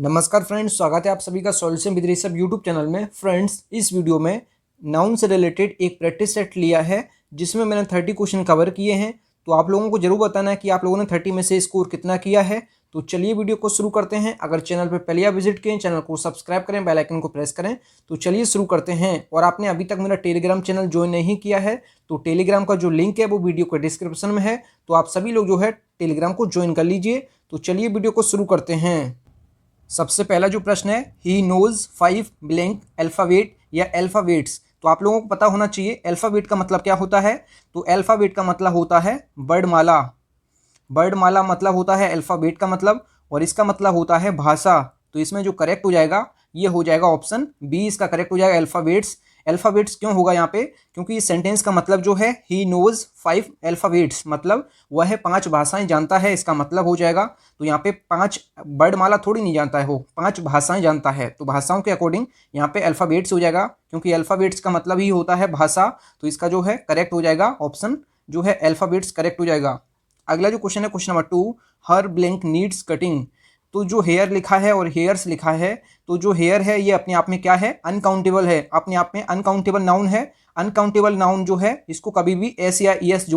नमस्कार फ्रेंड्स, स्वागत है आप सभी का solution with Rishabh YouTube channel में। फ्रेंड्स, इस वीडियो में नाउन से रिलेटेड एक प्रैक्टिस सेट लिया है जिसमें मैंने 30 क्वेश्चन कवर किए हैं। तो आप लोगों को जरूर बताना है कि आप लोगों ने 30 में से स्कोर कितना किया है। तो चलिए वीडियो को शुरू करते हैं। अगर चैनल पर पहले आप विजिट किए, चैनल को सब्सक्राइब करें, बेल आइकन को प्रेस करें। तो चलिए शुरू करते हैं। और आपने अभी तक मेरा टेलीग्राम चैनल ज्वाइन नहीं किया है तो टेलीग्राम का जो लिंक है वो वीडियो के डिस्क्रिप्शन में है। तो आप सभी लोग जो है टेलीग्राम को ज्वाइन कर लीजिए। तो चलिए वीडियो को शुरू करते हैं। सबसे पहला जो प्रश्न है, ही नोज 5 ब्लैंक अल्फ़ाबेट या अल्फ़ाबेट्स। तो आप लोगों को पता होना चाहिए अल्फ़ाबेट का मतलब क्या होता है। तो अल्फ़ाबेट का मतलब होता है वर्णमाला। वर्णमाला मतलब होता है अल्फ़ाबेट का मतलब, और इसका मतलब होता है भाषा। तो इसमें जो करेक्ट हो जाएगा ये हो जाएगा ऑप्शन बी, इसका करेक्ट हो जाएगा अल्फ़ाबेट्स। अल्फ़ाबेट्स क्यों होगा यहाँ पे? क्योंकि इस सेंटेंस का मतलब जो है ही नोज 5 अल्फ़ाबेट्स, मतलब वह 5 भाषाएं जानता है, इसका मतलब हो जाएगा। तो यहाँ पे 5 वर्णमाला थोड़ी नहीं जानता है, वो 5 भाषाएं जानता है। तो भाषाओं के अकॉर्डिंग यहाँ पे अल्फ़ाबेट्स हो जाएगा, क्योंकि अल्फ़ाबेट्स का मतलब ही होता है भाषा। तो इसका जो है करेक्ट हो जाएगा ऑप्शन जो है अल्फ़ाबेट्स करेक्ट हो जाएगा। अगला जो क्वेश्चन है, क्वेश्चन नंबर 2, हर ब्लैंक नीड्स कटिंग। तो जो हेयर लिखा है और हेयर्स लिखा है, तो जो हेयर है ये अपने आप में क्या है? अनकाउंटेबल है, अपने आप में अनकाउंटेबल नाउन है। अनकाउंटेबल नाउन जो है इसको कभी भी एस या ई एस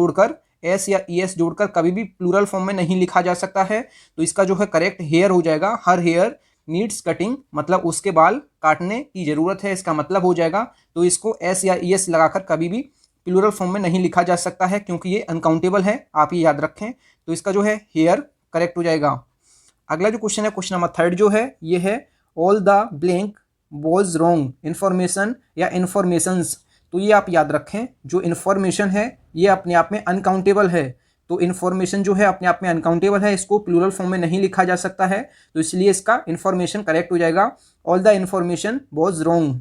जोड़कर कभी भी प्लूरल फॉर्म में नहीं लिखा जा सकता है। तो इसका जो है करेक्ट हेयर हो जाएगा। हर हेयर नीड्स कटिंग, मतलब उसके बाल काटने की जरूरत है, इसका मतलब हो जाएगा। तो इसको एस या ई एस लगाकर कभी भी प्लूरल फॉर्म में नहीं लिखा जा सकता है, क्योंकि ये अनकाउंटेबल है, आप ये याद रखें। तो इसका जो है हेयर करेक्ट हो जाएगा। अगला जो क्वेश्चन है, क्वेश्चन नंबर 3 जो है ये है all the blank was wrong information या इन्फॉर्मेशंस। तो ये आप याद रखें, जो इन्फॉर्मेशन है ये अपने आप में अनकाउंटेबल है। तो इन्फॉर्मेशन जो है अपने आप में अनकाउंटेबल है, इसको प्लूरल फॉर्म में नहीं लिखा जा सकता है। तो इसलिए इसका इन्फॉर्मेशन करेक्ट हो जाएगा। All the information was wrong.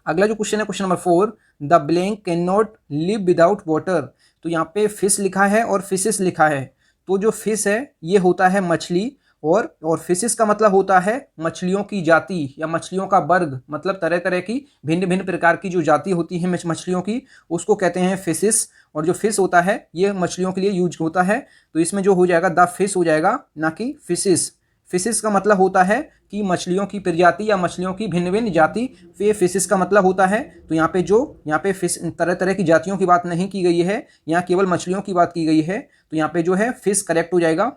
अगला जो क्वेश्चन है, question number 4, the blank can not live without water. तो यहाँ पे फिश लिखा है और फिशेस लिखा है। तो जो फिश है ये होता है मछली, और फिशेस का मतलब होता है मछलियों की जाति या मछलियों का वर्ग, मतलब तरह तरह की भिन्न भिन्न प्रकार की जो जाति होती है मछलियों की, उसको कहते हैं फिशेस। और जो फिश होता है ये मछलियों के लिए यूज होता है। तो इसमें जो हो जाएगा द फिश हो जाएगा, ना कि फिशेस। फिशेस का मतलब होता है कि मछलियों की प्रजाति या मछलियों की भिन्न भिन्न जाति, ये फिशेस का मतलब होता है। तो यहाँ पे फिश तरह तरह की जातियों की बात नहीं की गई है, यहाँ केवल मछलियों की बात की गई है। तो यहाँ पे जो है फिश करेक्ट हो जाएगा।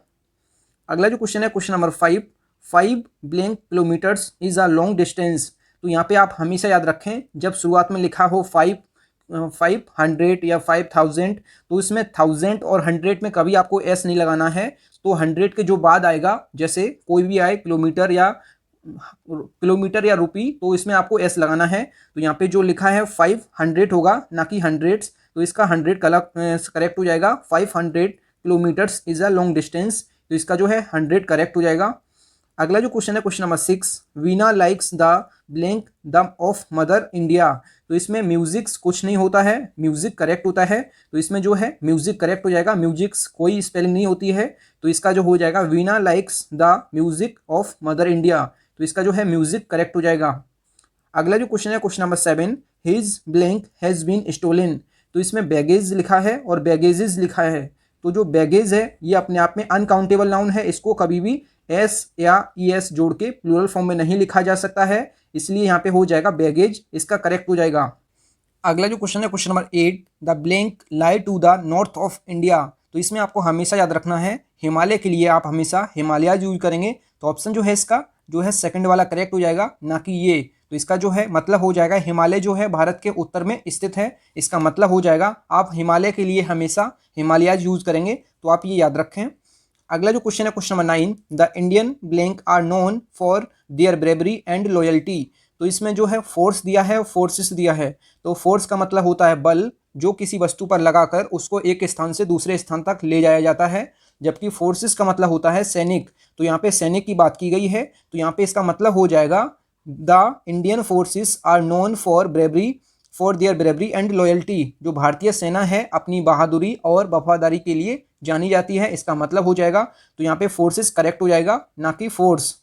अगला जो क्वेश्चन है, question number 5, 5 blank kilometres is a long distance. तो यहाँ पे आप हमेशा याद रखें, जब शुरुआत में लिखा हो 500 या 5000, तो इसमें 1000 और 100 में कभी आपको एस नहीं लगाना है। तो 100 के जो बाद आएगा, जैसे कोई भी आए किलोमीटर या रुपी, तो इसमें आपको एस लगाना है। तो यहाँ पे जो लिखा है 500 होगा, ना कि हंड्रेड्स। तो इसका 100 करेक्ट हो जाएगा। 500 kilometres is a long distance. तो इसका जो है 100 करेक्ट हो जाएगा। अगला जो क्वेश्चन है, question number 6, Veena likes the blank the of mother India. तो इसमें म्यूजिक्स कुछ नहीं होता है, म्यूजिक करेक्ट होता है। तो इसमें जो है म्यूजिक करेक्ट हो जाएगा, म्यूजिक्स कोई स्पेलिंग नहीं होती है। तो इसका जो हो जाएगा Veena likes the music of mother India. तो इसका जो है म्यूजिक करेक्ट हो जाएगा। अगला जो क्वेश्चन है, question number 7, his blank has been stolen. तो इसमें बैगेज लिखा है और बैगेजेस लिखा है। तो जो बैगेज है ये अपने आप में अनकाउंटेबल नाउन है, इसको कभी भी एस या ई एस जोड़ के प्लूरल फॉर्म में नहीं लिखा जा सकता है। इसलिए यहाँ पे हो जाएगा बैगेज, इसका करेक्ट हो जाएगा। अगला जो क्वेश्चन है, question number 8, the blank lie to the north of India. तो इसमें आपको हमेशा याद रखना है, हिमालय के लिए आप हमेशा हिमालय यूज करेंगे। तो ऑप्शन जो है इसका जो है सेकंड वाला करेक्ट हो जाएगा, ना कि ये। तो इसका जो है मतलब हो जाएगा हिमालय जो है भारत के उत्तर में स्थित है, इसका मतलब हो जाएगा आप हिमालय के लिए हमेशा हिमालय यूज करेंगे। तो आप ये याद रखें। अगला जो क्वेश्चन है, question number 9, the Indian blank are known for their bravery and loyalty. तो इसमें जो है फोर्स दिया है, फोर्सेस दिया है। तो फोर्स का मतलब होता है बल, जो किसी वस्तु पर लगाकर उसको एक स्थान से दूसरे स्थान तक ले जाया जाता है। जबकि फोर्सेस का मतलब होता है सैनिक। तो यहाँ पे सैनिक की बात की गई है। तो यहाँ पे इसका मतलब हो जाएगा the Indian forces are known for their bravery and loyalty. जो भारतीय सेना है अपनी बहादुरी और वफादारी के लिए जानी जाती है, इसका मतलब हो जाएगा। तो यहाँ पे फोर्सेस करेक्ट हो जाएगा, ना कि फोर्स।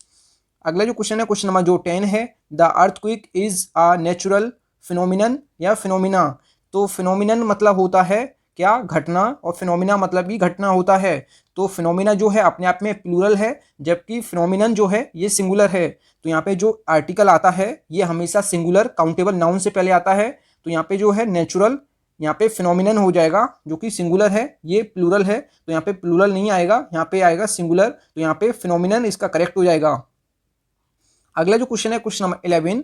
अगला जो क्वेश्चन है, क्वेश्चन नंबर जो 10 है, the earthquake is a natural phenomenon या फिनोमिना। तो फिनोमिनन मतलब होता है क्या घटना, और फिनोमिना मतलब कि घटना होता है। तो फिनोमिना जो है अपने आप में प्लूरल है, जबकि फिनोमिनन जो है ये सिंगुलर है। तो यहाँ पे जो आर्टिकल आता है ये हमेशा सिंगुलर काउंटेबल नाउन से पहले आता है। तो यहाँ पे जो है नेचुरल, यहाँ पे फिनोमिनन हो जाएगा जो कि सिंगुलर है, ये प्लूरल है तो यहाँ पे प्लूरल नहीं आएगा, यहाँ पे आएगा सिंगुलर। तो यहाँ पे फिनोमिनन इसका करेक्ट हो जाएगा। अगला जो क्वेश्चन है question number 11,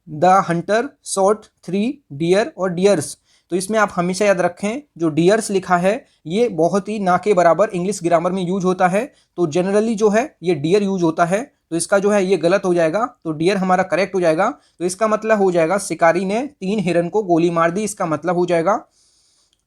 the hunter shot 3 deer और डियर्स। तो इसमें आप हमेशा याद रखें जो डियर्स लिखा है ये बहुत ही ना के बराबर इंग्लिश ग्रामर में यूज होता है। तो जनरली जो है ये डियर यूज होता है, तो इसका जो है ये गलत हो जाएगा। तो डियर हमारा करेक्ट हो जाएगा। तो इसका मतलब हो जाएगा शिकारी ने 3 हिरन को गोली मार दी, इसका मतलब हो जाएगा।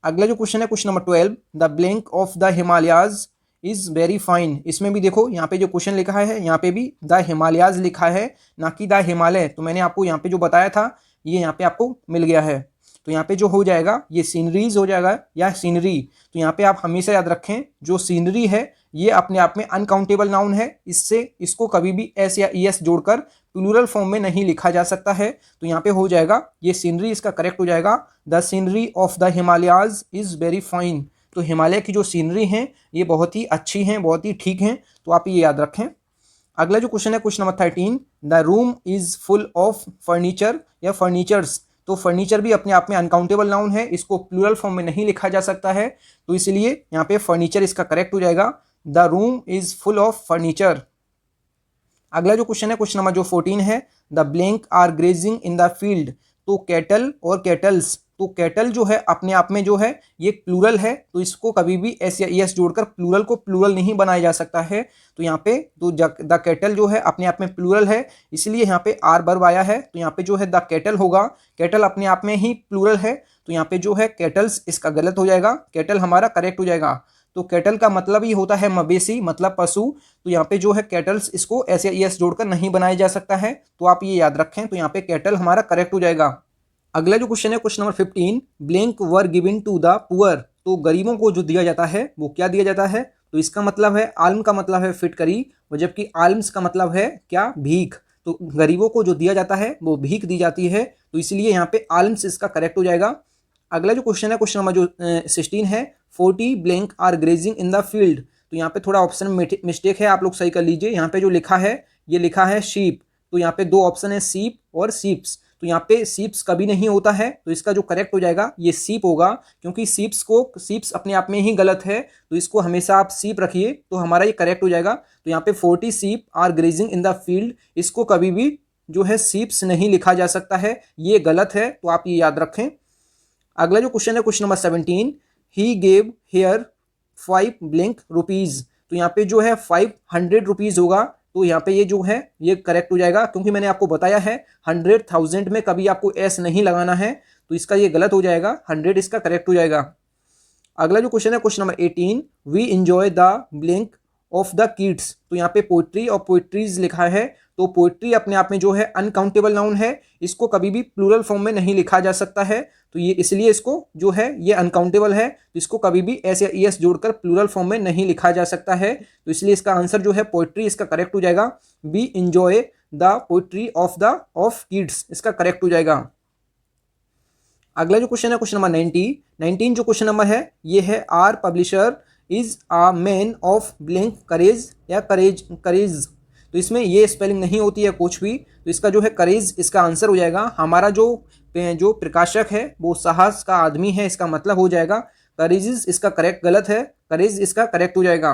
अगला जो क्वेश्चन है question number 12, the blank of the Himalayas is very fine. इसमें भी देखो यहाँ पे जो क्वेश्चन लिखा है यहाँ पे भी द हिमालयाज लिखा है, ना कि द हिमालय। तो मैंने आपको यहाँ पे जो बताया था ये यहाँ पे आपको मिल गया है। तो यहाँ पे जो हो जाएगा ये सीनरीज हो जाएगा या सीनरी। तो यहाँ पे आप हमेशा याद रखें जो सीनरी है ये अपने आप में अनकाउंटेबल नाउन है, इसको कभी भी एस या ई एस जोड़कर प्लूरल फॉर्म में नहीं लिखा जा सकता है। तो यहाँ पे हो जाएगा ये सीनरी, इसका करेक्ट हो जाएगा the scenery of the Himalayas is very fine. तो हिमालय की जो सीनरी हैं ये बहुत ही अच्छी हैं, बहुत ही ठीक हैं, तो आप ये याद रखें। अगला जो क्वेश्चन है question number 13, the room is full of furniture या फर्नीचर्स। तो फर्नीचर भी अपने आप में अनकाउंटेबल नाउन है, इसको प्लूरल फॉर्म में नहीं लिखा जा सकता है। तो इसलिए यहाँ पे फर्नीचर इसका करेक्ट हो जाएगा, the room is full of furniture. अगला जो क्वेश्चन है क्वेश्चन नंबर जो 14 है, the blank are grazing in the field. तो कैटल और कैटल्स, तो कैटल जो है अपने आप में जो है ये प्लूरल है, तो इसको कभी भी एस या एस जोड़कर प्लूरल को प्लूरल नहीं बनाया जा सकता है। तो यहाँ पे तो द कैटल जो है अपने आप में प्लूरल है, इसलिए यहाँ पे आर वर्ब आया है। तो यहाँ पे जो है द कैटल होगा, कैटल अपने आप में ही प्लूरल है, तो यहाँ पे जो है कैटल्स इसका गलत हो जाएगा, कैटल हमारा करेक्ट हो जाएगा। तो कैटल का मतलब ही होता है मवेशी, मतलब पशु। तो यहाँ पे जो है कैटल्स इसको एस या एस जोड़कर नहीं बनाया जा सकता है, तो आप ये याद रखें। तो यहाँ पे कैटल हमारा करेक्ट हो जाएगा। अगला जो क्वेश्चन है question number 15, blank were given to the poor. तो गरीबों को जो दिया जाता है वो क्या दिया जाता है। तो इसका मतलब है आल्म का मतलब है फिटकरी, और जबकि आल्म्स का मतलब है क्या, भीख। तो गरीबों को जो दिया जाता है वो भीख दी जाती है, तो इसलिए यहाँ पे आल्म्स इसका करेक्ट हो जाएगा। अगला जो क्वेश्चन है क्वेश्चन नंबर जो 16 है, 40 blank are grazing in the field. तो यहाँ पे थोड़ा ऑप्शन में मिस्टेक है, आप लोग सही कर लीजिए। यहाँ पे जो लिखा है ये लिखा है शीप, तो यहाँ पे 2 ऑप्शन है सीप और सीप्स। तो यहाँ पे सीप्स कभी नहीं होता है, तो इसका जो करेक्ट हो जाएगा ये सीप होगा, क्योंकि सीप्स अपने आप में ही गलत है, तो इसको हमेशा आप सीप रखिए, तो हमारा ये करेक्ट हो जाएगा। तो यहाँ पे 40 sheep are grazing in the field, इसको कभी भी जो है सीप्स नहीं लिखा जा सकता है, ये गलत है, तो आप ये याद रखें। अगला जो क्वेश्चन है question number 17, he gave her 5 blank rupees. तो यहाँ पे जो है 500 रुपीज़ होगा, तो यहाँ पे ये जो है ये करेक्ट हो जाएगा, क्योंकि मैंने आपको बताया है 100,000 में कभी आपको एस नहीं लगाना है, तो इसका ये गलत हो जाएगा, 100 इसका करेक्ट हो जाएगा। अगला जो क्वेश्चन है question number 18, we enjoy the blank of the kids. तो यहाँ पे पोइट्री और पोइट्रीज लिखा है, तो पोइट्री अपने आप में जो है अनकाउंटेबल नाउन है, इसको कभी भी प्लूरल फॉर्म में नहीं लिखा जा सकता है, तो ये इसलिए इसको जो है ये अनकाउंटेबल है, तो इसको कभी भी एस या ई एस जोड़कर प्लूरल फॉर्म में नहीं लिखा जा सकता है, तो इसलिए इसका आंसर जो है पोइट्री इसका करेक्ट हो जाएगा। We enjoy the poetry of kids, इसका करेक्ट हो जाएगा। अगला जो क्वेश्चन है क्वेश्चन नंबर 19 जो क्वेश्चन नंबर है ये है, our publisher is a man of blank courage या करेज। तो इसमें ये स्पेलिंग नहीं होती है कुछ भी, तो इसका जो है करेज इसका आंसर हो जाएगा। हमारा जो प्रकाशक है वो साहस का आदमी है, इसका मतलब हो जाएगा करेज, इसका करेक्ट गलत है, करेज इसका करेक्ट हो जाएगा।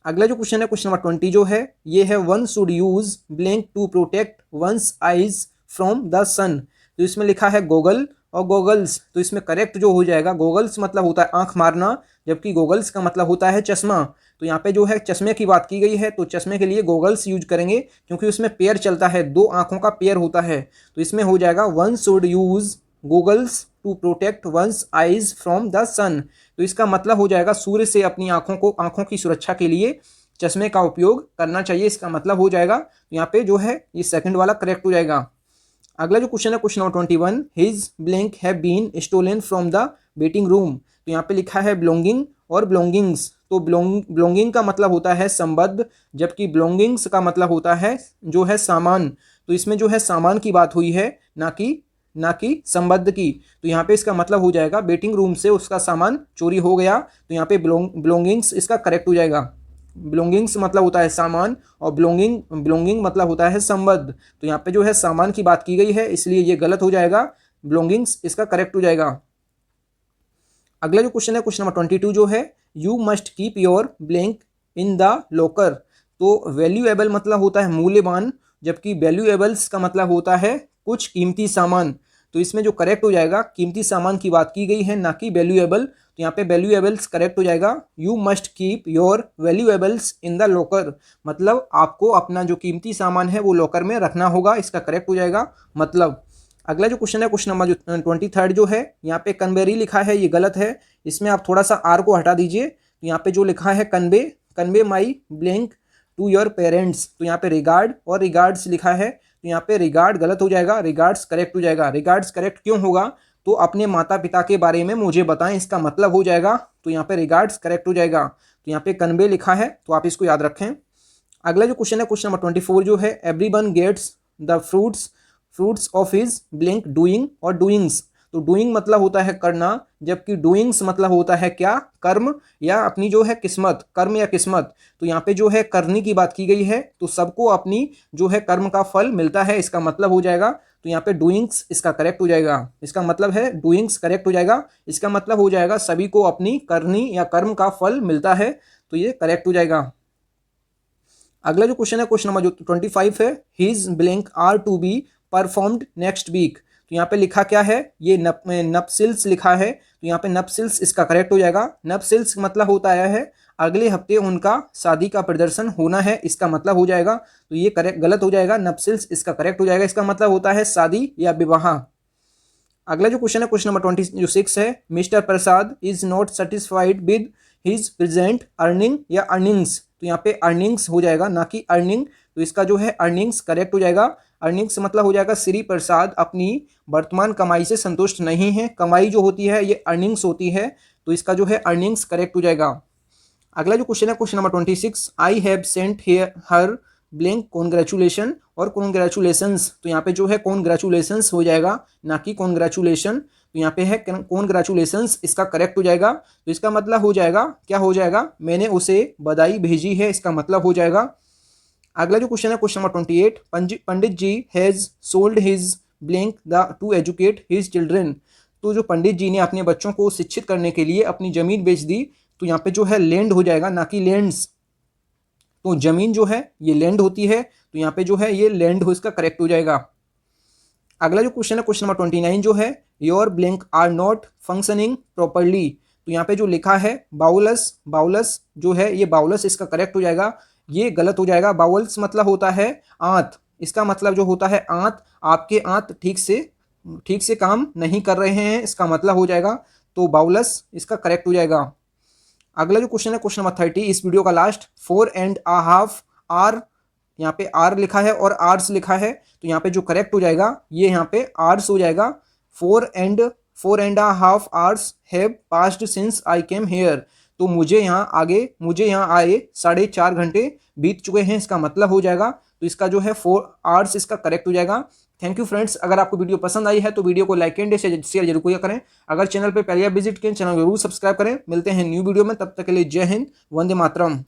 अगला जो क्वेश्चन है क्वेश्चन नंबर 20 जो है ये है, one should use blank to protect one's eyes from the sun. तो इसमें लिखा है गोगल और गोगल्स, तो इसमें करेक्ट जो हो जाएगा, गोगल्स मतलब होता है आंख मारना, जबकि गोगल्स का मतलब होता है चश्मा। तो यहाँ पे जो है चश्मे की बात की गई है, तो चश्मे के लिए गोगल्स यूज करेंगे, क्योंकि उसमें पेयर चलता है, 2 आंखों का पेयर होता है, तो इसमें हो जाएगा one should use goggles to protect one's eyes from the sun. तो इसका मतलब हो जाएगा सूर्य से अपनी आंखों की सुरक्षा के लिए चश्मे का उपयोग करना चाहिए, इसका मतलब हो जाएगा। तो यहाँ पे जो है ये सेकंड वाला करेक्ट हो जाएगा। अगला जो क्वेश्चन है question number 21, his blank have been stolen from the waiting room. तो यहाँ पे लिखा है बिलोंगिंग और बिलोंगिंग्स। तो बिलोंगिंग का मतलब होता है संबद्ध, जबकि बिलोंगिंग्स का मतलब होता है जो है सामान। तो इसमें जो है सामान की बात हुई है, ना कि ना कि संबद्ध की। तो यहाँ पे इसका मतलब हो जाएगा वेटिंग रूम से उसका सामान चोरी हो गया, तो यहाँ पे बिलोंगिंग्स इसका करेक्ट हो जाएगा। बिलोंगिंग्स मतलब होता है सामान और बिलोंगिंग मतलब होता है संबद्ध। तो यहाँ पे जो है सामान की बात की गई है, इसलिए ये गलत हो जाएगा, बिलोंगिंग्स इसका करेक्ट हो जाएगा। अगला जो क्वेश्चन है क्वेश्चन नंबर 22 जो है, you must keep your blank in the locker. तो वैल्यूएबल मतलब होता है मूल्यवान, जबकि वैल्यूएबल्स का मतलब होता है कुछ कीमती सामान। तो इसमें जो करेक्ट हो जाएगा, कीमती सामान की बात की गई है ना कि वैल्यूएबल, तो यहाँ पे वैल्यूएबल्स करेक्ट हो जाएगा। You must keep your valuables in the locker, मतलब आपको अपना जो कीमती सामान है वो लॉकर में रखना होगा, इसका करेक्ट हो जाएगा मतलब। अगला जो क्वेश्चन है क्वेश्चन नंबर जो 23 जो है, यहाँ पे कन्वेरी लिखा है, ये गलत है, इसमें आप थोड़ा सा आर को हटा दीजिए। तो यहाँ पे जो लिखा है convey my blank to your parents, तो यहाँ पे रिगार्ड और रिगार्ड्स लिखा है, तो यहाँ पे रिगार्ड गलत हो जाएगा, रिगार्ड्स करेक्ट हो जाएगा। रिगार्ड्स करेक्ट क्यों होगा, तो अपने माता पिता के बारे में मुझे बताएं, इसका मतलब हो जाएगा, तो यहाँ पे रिगार्ड्स करेक्ट हो जाएगा। तो यहाँ पे कन्वे लिखा है, तो आप इसको याद रखें। अगला जो क्वेश्चन है क्वेश्चन नंबर 24 जो है, everyone gets the fruits of his blank doing और डूइंग्स। तो डूइंग मतलब होता है करना, जबकि डूइंग्स मतलब होता है क्या, कर्म या अपनी जो है किस्मत, कर्म या किस्मत। तो यहाँ पे जो है करने की बात की गई है, तो सबको अपनी जो है कर्म का फल मिलता है, इसका मतलब हो जाएगा। तो यहाँ पे डूइंग्स इसका करेक्ट हो जाएगा, इसका मतलब है डूइंग्स करेक्ट हो जाएगा, इसका मतलब हो जाएगा सभी को अपनी करनी या कर्म का फल मिलता है, तो ये करेक्ट हो जाएगा। अगला जो क्वेश्चन है क्वेश्चन नंबर जो 25 है, his blank are to be performed next week. तो यहाँ पे लिखा क्या है, ये नपसिल्स लिखा है, तो यहाँ पे नपसिल्स इसका करेक्ट हो जाएगा। नपसिल्स मतलब होता है अगले हफ्ते उनका शादी का प्रदर्शन होना है, इसका मतलब हो जाएगा, तो ये करेक्ट गलत हो जाएगा, नपसिल्स इसका करेक्ट हो जाएगा, इसका मतलब होता है शादी या विवाह। अगला जो क्वेश्चन है क्वेश्चन नंबर 26 है, mister Prasad is not satisfied with his present earning या अर्निंग्स। तो यहाँ पे अर्निंग्स हो जाएगा ना कि अर्निंग, तो इसका जो है अर्निंग्स करेक्ट हो जाएगा। अर्निंग्स मतलब हो जाएगा श्री प्रसाद अपनी वर्तमान कमाई से संतुष्ट नहीं है, कमाई जो होती है ये अर्निंग्स होती है, तो इसका जो है अर्निंग्स करेक्ट हो जाएगा। अगला जो क्वेश्चन है question number 26, I have sent her blank congratulation और कॉन्ग्रेचुलेशंस। तो यहाँ पे जो है कॉन्ग्रेचुलेशंस हो जाएगा ना कि कॉन्ग्रेचुलेशन, तो यहाँ पे है कॉन्ग्रेचुलेशंस, इसका करेक्ट हो जाएगा। तो इसका मतलब हो जाएगा, क्या हो जाएगा, मैंने उसे बधाई भेजी है, इसका मतलब हो जाएगा। अगला जो क्वेश्चन है question number 28, Pandit ji has sold his blank the to educate his children. तो जो पंडित जी ने अपने बच्चों को शिक्षित करने के लिए अपनी जमीन बेच दी, तो यहाँ पे जो है लैंड हो जाएगा ना कि लैंड्स। तो जमीन जो है ये लैंड होती है, तो यहाँ पे जो है ये लैंड हो, इसका करेक्ट हो जाएगा। अगला जो क्वेश्चन है क्वेश्चन नंबर 29 जो है, your blank are not functioning properly. तो यहाँ पे जो लिखा है बाउलस जो है ये बाउलस, इसका करेक्ट हो जाएगा, ये गलत हो जाएगा। बाउल्स मतलब होता है आंत, इसका मतलब जो होता है आंत, आपके आंत ठीक से काम नहीं कर रहे हैं, इसका मतलब हो जाएगा, तो बाउलस इसका करेक्ट हो जाएगा। अगला जो क्वेश्चन है क्वेश्चन नंबर 30, इस वीडियो का लास्ट, 4.5 आर, यहाँ पे आर लिखा है और आर्स लिखा है, तो यहाँ पे जो करेक्ट हो जाएगा ये यहाँ पे आर्स हो जाएगा। 4.5 hours have passed since I came here. तो मुझे यहाँ आए 4.5 घंटे बीत चुके हैं, इसका मतलब हो जाएगा, तो इसका जो है 4 आवर्स इसका करेक्ट हो जाएगा। थैंक यू फ्रेंड्स, अगर आपको वीडियो पसंद आई है तो वीडियो को लाइक एंड शेयर जरूर करें। अगर चैनल पर पहले आप विजिट करें, चैनल जरूर सब्सक्राइब करें। मिलते हैं न्यू वीडियो में, तब तक के लिए जय हिंद, वंदे मातरम।